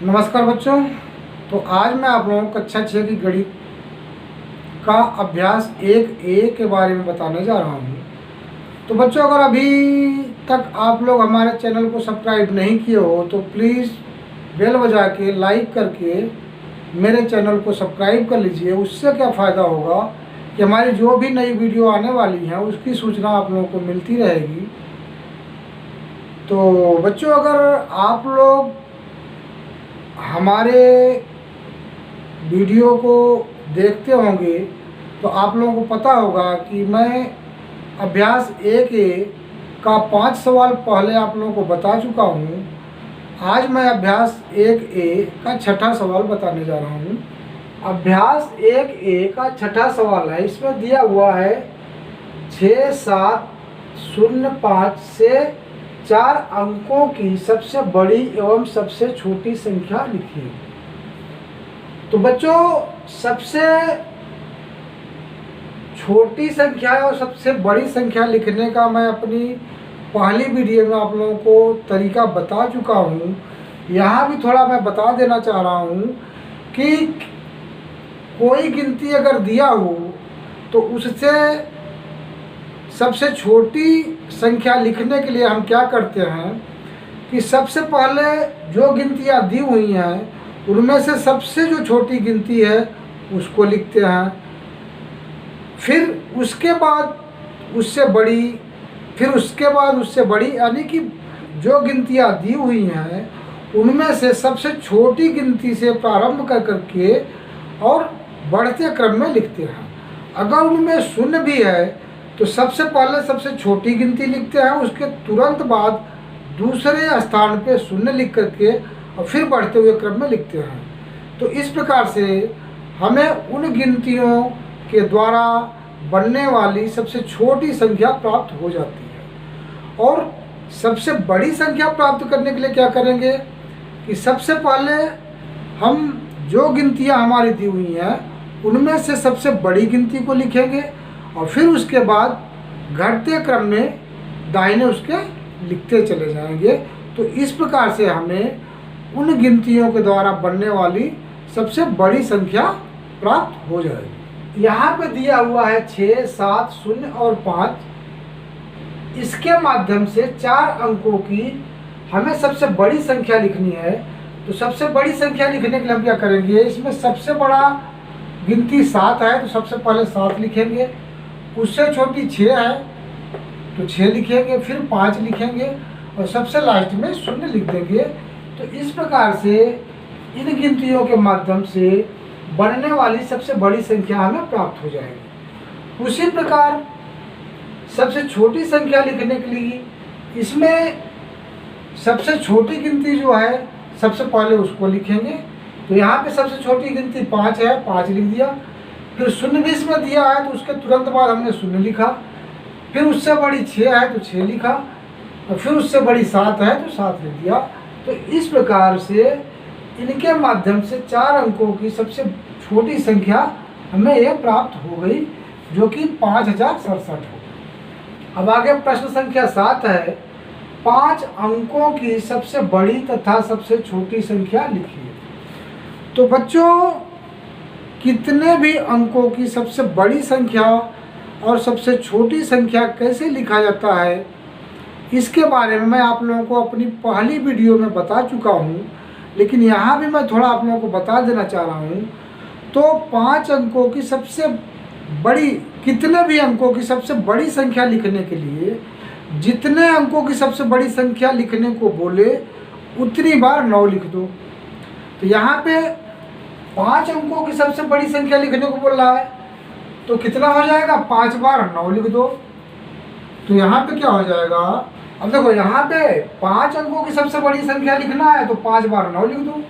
नमस्कार बच्चों। तो आज मैं आप लोगों को कक्षा 6 की गणित का अभ्यास 1A के बारे में बताने जा रहा हूँ। तो बच्चों, अगर अभी तक आप लोग हमारे चैनल को सब्सक्राइब नहीं किए हो तो प्लीज़ बेल बजा के लाइक करके मेरे चैनल को सब्सक्राइब कर लीजिए। उससे क्या फ़ायदा होगा कि हमारी जो भी नई वीडियो आने वाली है उसकी सूचना आप लोगों को मिलती रहेगी। तो बच्चों, अगर आप लोग हमारे वीडियो को देखते होंगे तो आप लोगों को पता होगा कि मैं अभ्यास 1A का 5 सवाल पहले आप लोगों को बता चुका हूँ। आज मैं अभ्यास 1A का छठा सवाल बताने जा रहा हूँ। अभ्यास 1A का छठा सवाल है। इसमें दिया हुआ है 6705 से 4 अंकों की सबसे बड़ी एवं सबसे छोटी संख्या लिखिए। तो बच्चों, सबसे छोटी संख्या और सबसे बड़ी संख्या लिखने का मैं अपनी पहली वीडियो में आप लोगों को तरीका बता चुका हूँ। यहाँ भी थोड़ा मैं बता देना चाह रहा हूँ कि कोई गिनती अगर दिया हो तो उससे सबसे छोटी संख्या लिखने के लिए हम क्या करते हैं कि सबसे पहले जो गिनतियाँ दी हुई हैं उनमें से सबसे जो छोटी गिनती है उसको लिखते हैं, फिर उसके बाद उससे बड़ी, फिर उसके बाद उससे बड़ी, यानी कि जो गिनतियाँ दी हुई हैं उनमें से सबसे छोटी गिनती से प्रारंभ कर करके और बढ़ते क्रम में लिखते हैं। अगर उनमें शून्य भी है तो सबसे पहले सबसे छोटी गिनती लिखते हैं, उसके तुरंत बाद दूसरे स्थान पे शून्य लिख करके और फिर बढ़ते हुए क्रम में लिखते हैं। तो इस प्रकार से हमें उन गिनतियों के द्वारा बनने वाली सबसे छोटी संख्या प्राप्त हो जाती है। और सबसे बड़ी संख्या प्राप्त करने के लिए क्या करेंगे कि सबसे पहले हम जो गिनतियाँ हमारी दी हुई हैं उनमें से सबसे बड़ी गिनती को लिखेंगे और फिर उसके बाद घटते क्रम में दाहिने उसके लिखते चले जाएंगे। तो इस प्रकार से हमें उन गिनतियों के द्वारा बनने वाली सबसे बड़ी संख्या प्राप्त हो जाएगी। यहाँ पे दिया हुआ है 6, 7, 0 और 5। इसके माध्यम से 4 अंकों की हमें सबसे बड़ी संख्या लिखनी है। तो सबसे बड़ी संख्या लिखने के लिए हम क्या करेंगे, इसमें सबसे बड़ा गिनती 7 है तो सबसे पहले 7 लिखेंगे, उससे छोटी 6 है तो 6 लिखेंगे, फिर 5 लिखेंगे और सबसे लास्ट में 0 लिख देंगे। तो इस प्रकार से इन गिनतियों के माध्यम से बनने वाली सबसे बड़ी संख्या हमें प्राप्त हो जाएगी। उसी प्रकार सबसे छोटी संख्या लिखने के लिए इसमें सबसे छोटी गिनती जो है सबसे पहले उसको लिखेंगे। तो यहाँ पे सबसे छोटी गिनती 5 है, 5 लिख दिया। फिर 0 भी इसमें दिया है तो उसके तुरंत बाद हमने 0 लिखा। फिर उससे बड़ी 6 है तो 6 लिखा और फिर उससे बड़ी 7 है तो 7 लिख दिया। तो इस प्रकार से इनके माध्यम से 4 अंकों की सबसे छोटी संख्या हमें ये प्राप्त हो गई, जो कि 5067 हो। अब आगे प्रश्न संख्या 7 है, 5 अंकों की सबसे बड़ी तथा सबसे छोटी संख्या लिखिए। तो बच्चों, कितने भी अंकों की सबसे बड़ी संख्या और सबसे छोटी संख्या कैसे लिखा जाता है इसके बारे में मैं आप लोगों को अपनी पहली वीडियो में बता चुका हूँ, लेकिन यहाँ भी मैं थोड़ा आप लोगों को बता देना चाह रहा हूँ। तो 5 अंकों की सबसे बड़ी, कितने भी अंकों की सबसे बड़ी संख्या लिखने के लिए जितने अंकों की सबसे बड़ी संख्या लिखने को बोले उतनी बार 9 लिख दो। तो यहाँ पे 5 अंकों की सबसे बड़ी संख्या लिखने को बोल रहा है तो कितना हो जाएगा, 5 बार 9 लिख दो। तो यहाँ पे क्या हो जाएगा, अब देखो यहाँ पे 5 अंकों की सबसे बड़ी संख्या लिखना है तो 5 बार 9 लिख दो।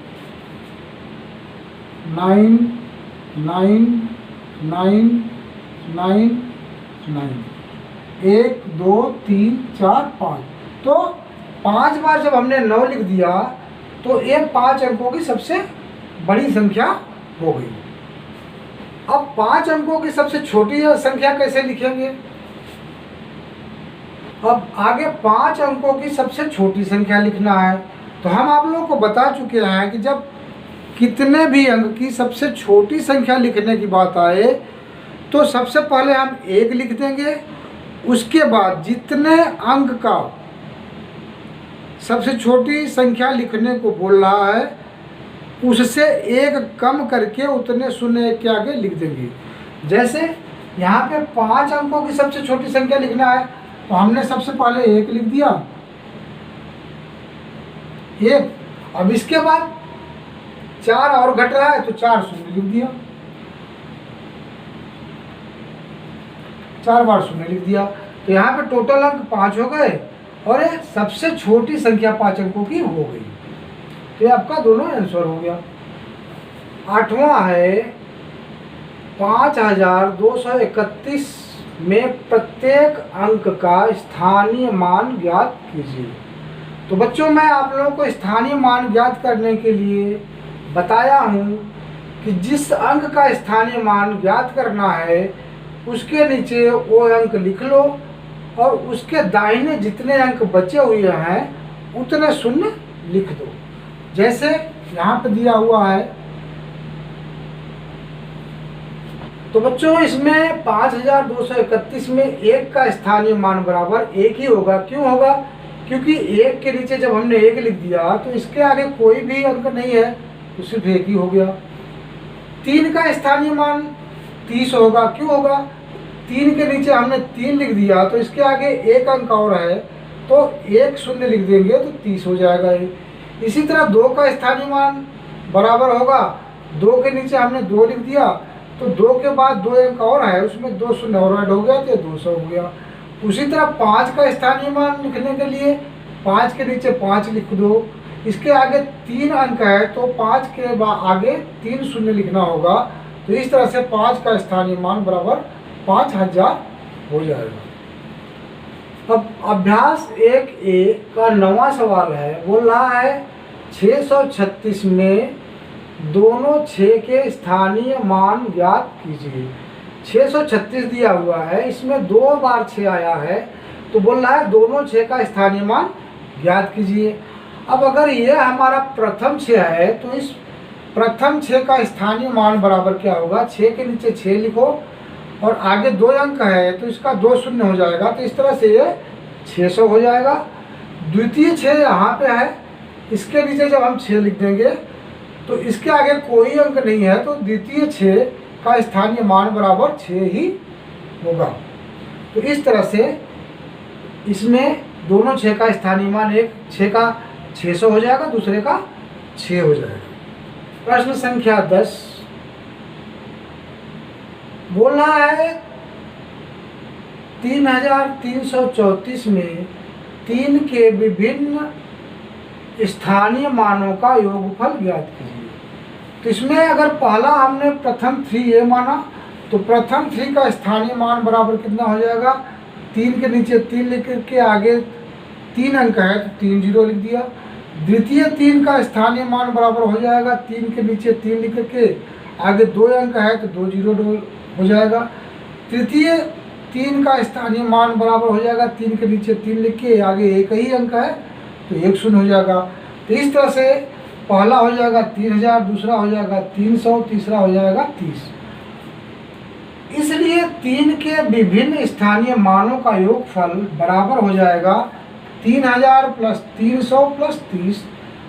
9 9 9 9 9, 1 2 3 4 5। तो 5 बार जब हमने 9 लिख दिया तो ये 5 अंकों की सबसे बड़ी संख्या हो गई। अब 5 अंकों की सबसे छोटी संख्या कैसे लिखेंगे। अब आगे 5 अंकों की सबसे छोटी संख्या लिखना है तो हम आप लोगों को बता चुके हैं कि जब कितने भी अंक की सबसे छोटी संख्या लिखने की बात आए तो सबसे पहले हम 1 लिख देंगे। उसके बाद जितने अंक का सबसे छोटी संख्या लिखने को बोल रहा है उससे 1 कम करके उतने शून्य के आगे लिख देंगे। जैसे यहाँ पे 5 अंकों की सबसे छोटी संख्या लिखना है तो हमने सबसे पहले 1 लिख दिया, 1। अब इसके बाद 4 और घट रहा है तो 4 शून्य लिख दिया, 4 बार शून्य लिख दिया। तो यहाँ पे टोटल अंक 5 हो गए और ये सबसे छोटी संख्या 5 अंकों की हो गई। तो ये आपका दोनों आंसर हो गया। 8वां है 5231 में प्रत्येक अंक का स्थानीय मान ज्ञात कीजिए। तो बच्चों मैं आप लोगों को स्थानीय मान ज्ञात करने के लिए बताया हूँ कि जिस अंक का स्थानीय मान ज्ञात करना है उसके नीचे वो अंक लिख लो और उसके दाहिने जितने अंक बचे हुए हैं उतने शून्य लिख दो। जैसे यहाँ पे दिया हुआ है तो बच्चों इसमें 5231 में 1 का स्थानीय मान बराबर 1 ही होगा। क्यों होगा? क्योंकि 1 के नीचे जब हमने 1 लिख दिया तो इसके आगे कोई भी अंक नहीं है तो सिर्फ 1 ही हो गया। 3 का स्थानीय मान 30 होगा। क्यों होगा? 3 के नीचे हमने 3 लिख दिया तो इसके आगे 1 अंक और है तो 1 शून्य लिख देंगे तो 30 हो जाएगा ये। इसी तरह 2 का स्थानीय मान बराबर होगा, 2 के नीचे हमने 2 लिख दिया तो 2 के बाद 2 अंक और है उसमें 2 शून्य और ऐड हो गया तो 200 हो गया। उसी तरह 5 का स्थानीय मान लिखने के लिए 5 के नीचे 5 लिख दो, इसके आगे 3 अंक है तो 5 के आगे 3 शून्य लिखना होगा। तो इस तरह से 5 का स्थानीय मान बराबर 5000 हो जाएगा। अब अभ्यास 1A का 9वां सवाल है, बोल रहा है 636 में दोनों 6 के स्थानीय मान ज्ञात कीजिए। 636 दिया हुआ है, इसमें 2 बार 6 आया है तो बोल रहा है दोनों 6 का स्थानीय मान ज्ञात कीजिए। अब अगर ये हमारा प्रथम 6 है तो इस प्रथम 6 का स्थानीय मान बराबर क्या होगा? 6 के नीचे 6 लिखो और आगे 2 अंक है तो इसका 2 शून्य हो जाएगा तो इस तरह से ये 600 हो जाएगा। द्वितीय 6 यहाँ पे है, इसके नीचे जब हम 6 लिख देंगे तो इसके आगे कोई अंक नहीं है तो द्वितीय 6 का स्थानीय मान बराबर 6 ही होगा। तो इस तरह से इसमें दोनों 6 का स्थानीय मान, एक 6 का 600 हो जाएगा, दूसरे का 6 हो जाएगा। प्रश्न संख्या 10 बोल रहा है 3334 में 3 के विभिन्न स्थानीय मानों का योगफल ज्ञात कीजिए। तो इसमें अगर पहला हमने प्रथम 3A माना तो प्रथम 3 का स्थानीय मान बराबर कितना हो जाएगा? 3 के नीचे 3 लिख के आगे 3 अंक है तो 3 0 लिख दिया। द्वितीय 3 का स्थानीय मान बराबर हो जाएगा 3 के नीचे 3 लिख के आगे 2 अंक है तो 2 0 हो जाएगा। तृतीय 3 का स्थानीय मान बराबर हो जाएगा 3 के नीचे 3 लिख के आगे 1 ही अंक है तो 1 शून्य हो जाएगा। तो इस तरह से पहला हो जाएगा 3000, दूसरा हो जाएगा 300, तीसरा हो जाएगा 30। इसलिए 3 के विभिन्न स्थानीय मानों का योगफल बराबर हो जाएगा 3000 प्लस 300 प्लस 30।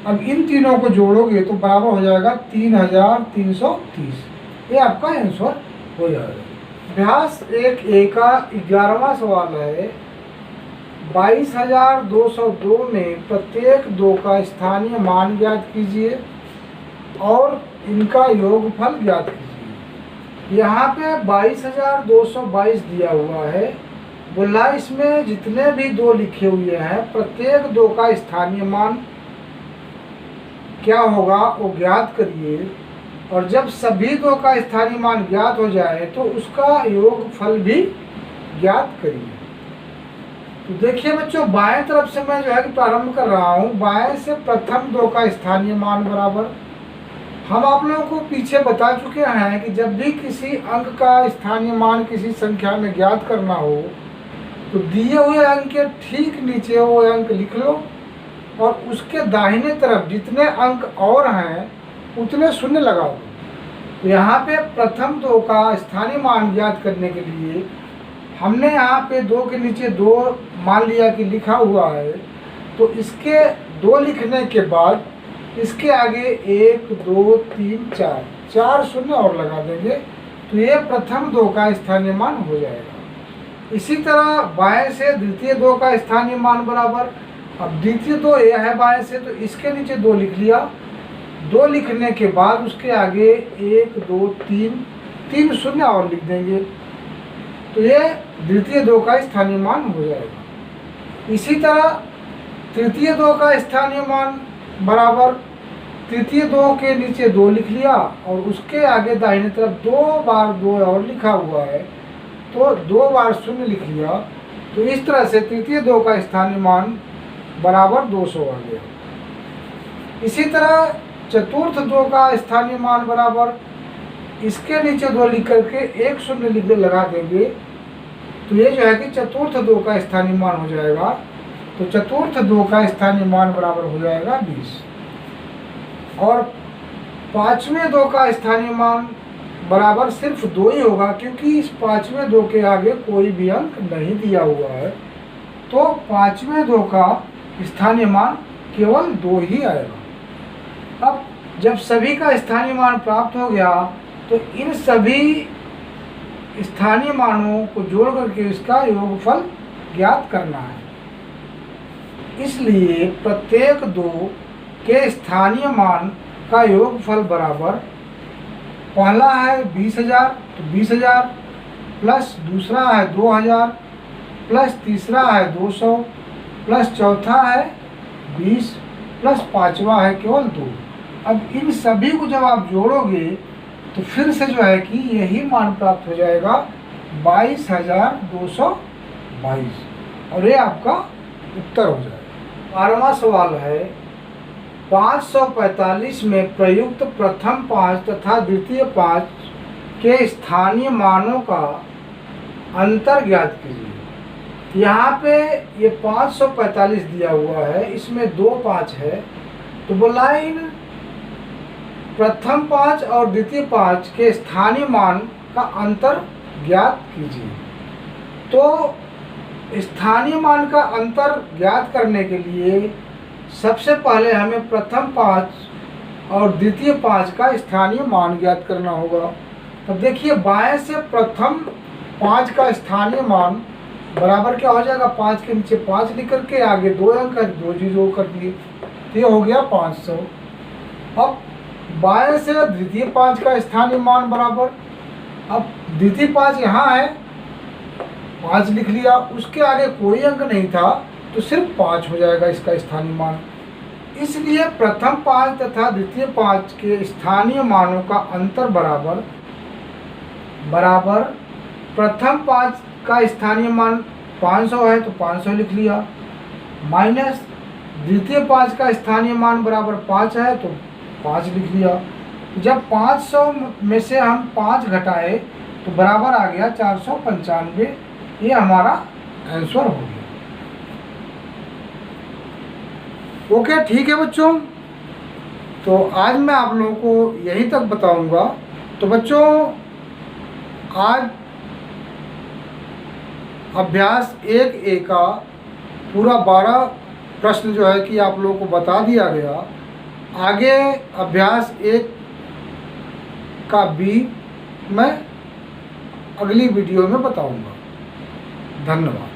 अब इन तीनों को जोड़ोगे तो बराबर हो जाएगा 3330। ये आपका आंसर हो जाएगा। अभ्यास 1A का 11वां सवाल है 22202 में प्रत्येक 2 का स्थानीय मान ज्ञात कीजिए और इनका योगफल ज्ञात कीजिए। यहाँ पे 22222 दिया हुआ है, बोला इसमें जितने भी 2 लिखे हुए हैं प्रत्येक 2 का स्थानीय मान क्या होगा वो ज्ञात करिए और जब सभी 2 का स्थानीय मान ज्ञात हो जाए तो उसका योगफल भी ज्ञात करिए। तो देखिए बच्चों बाएं तरफ से मैं जो है कि प्रारंभ कर रहा हूँ। बाएं से प्रथम 2 का स्थानीय मान बराबर, हम आप लोगों को पीछे बता चुके हैं कि जब भी किसी अंक का स्थानीय मान किसी संख्या में ज्ञात करना हो तो दिए हुए अंक के ठीक नीचे वो अंक लिख लो और उसके दाहिने तरफ जितने अंक और हैं उतने शून्य लगा दो। तो यहाँ पे प्रथम 2 का स्थानीय मान ज्ञात करने के लिए हमने यहाँ पे 2 के नीचे 2 मान लिया कि लिखा हुआ है, तो इसके 2 लिखने के बाद इसके आगे 1 2 3 4 शून्य और लगा देंगे, तो ये प्रथम 2 का स्थानीय मान हो जाएगा। इसी तरह बाएं से द्वितीय 2 का स्थानीय मान बराबर, अब द्वितीय 2 ये है बाएं से, तो इसके नीचे 2 लिख लिया, 2 लिखने के बाद उसके आगे 1 2 3 शून्य और लिख देंगे, तो ये द्वितीय 2 का स्थानीय मान हो जाएगा। इसी तरह तृतीय 2 का स्थानीय मान बराबर, तृतीय 2 के नीचे 2 लिख लिया और उसके आगे दाहिने तरफ 2 बार 2 और लिखा हुआ है, तो 2 बार शून्य लिख लिया, तो इस तरह से तृतीय 2 का स्थानीय मान बराबर 200 आ गया। इसी तरह चतुर्थ 2 का स्थानीय मान बराबर, इसके नीचे 2 लिख करके 1 शून्य लिख लगा देंगे, तो ये जो है कि चतुर्थ 2 का स्थानीय मान हो जाएगा। तो चतुर्थ 2 का स्थानीय मान बराबर हो जाएगा 20। और पांचवें 2 का स्थानीय मान बराबर सिर्फ 2 ही होगा, क्योंकि इस पांचवें 2 के आगे कोई भी अंक नहीं दिया हुआ है, तो पांचवें 2 का स्थानीय मान केवल 2 ही आएगा। अब जब सभी का स्थानीय मान प्राप्त हो गया, तो इन सभी स्थानीय मानों को जोड़ करके इसका योगफल ज्ञात करना है। इसलिए प्रत्येक 2 के स्थानीय मान का योगफल बराबर, पहला है 20,000 तो 20,000 प्लस दूसरा है 2,000 प्लस तीसरा है 200 प्लस चौथा है 20 प्लस पांचवा है केवल 2। अब इन सभी को जब आप जोड़ोगे तो फिर से जो है कि यही मान प्राप्त हो जाएगा 22,222, और ये आपका उत्तर हो जाएगा। 12वां सवाल है, 545 में प्रयुक्त प्रथम 5 तथा द्वितीय 5 के स्थानीय मानों का अंतर ज्ञात कीजिए। यहाँ पे ये 545 दिया हुआ है, इसमें 2 5 है, तो बोला इन प्रथम 5 और द्वितीय 5 के स्थानीय मान का अंतर ज्ञात कीजिए। तो स्थानीय मान का अंतर ज्ञात करने के लिए सबसे पहले हमें प्रथम 5 और द्वितीय 5 का स्थानीय मान ज्ञात करना होगा। तो देखिए बाएं से प्रथम 5 का स्थानीय मान बराबर क्या हो जाएगा, 5 के नीचे 5 लिख करके आगे 2 अंक 2 जीरो कर दिए, तो ये हो गया 500। अब बाएं से द्वितीय 5 का स्थानीय मान बराबर, अब द्वितीय 5 यहाँ है 5 लिख लिया, उसके आगे कोई अंक नहीं था तो सिर्फ 5 हो जाएगा इसका स्थानीय मान। इसलिए प्रथम 5 तथा द्वितीय 5 के स्थानीय मानों का अंतर बराबर प्रथम 5 का स्थानीय मान 500 है तो 500 लिख लिया, माइनस द्वितीय 5 का स्थानीय मान बराबर 5 है तो 5 लिख लिया। जब 500 में से हम 5 घटाए तो बराबर आ गया 495, ये हमारा आंसर हो गया। ओके ठीक है बच्चों, तो आज मैं आप लोगों को यहीं तक बताऊंगा। तो बच्चों आज अभ्यास 1A का पूरा 12 प्रश्न जो है कि आप लोगों को बता दिया गया। आगे अभ्यास 1 का B मैं अगली वीडियो में बताऊंगा। धन्यवाद।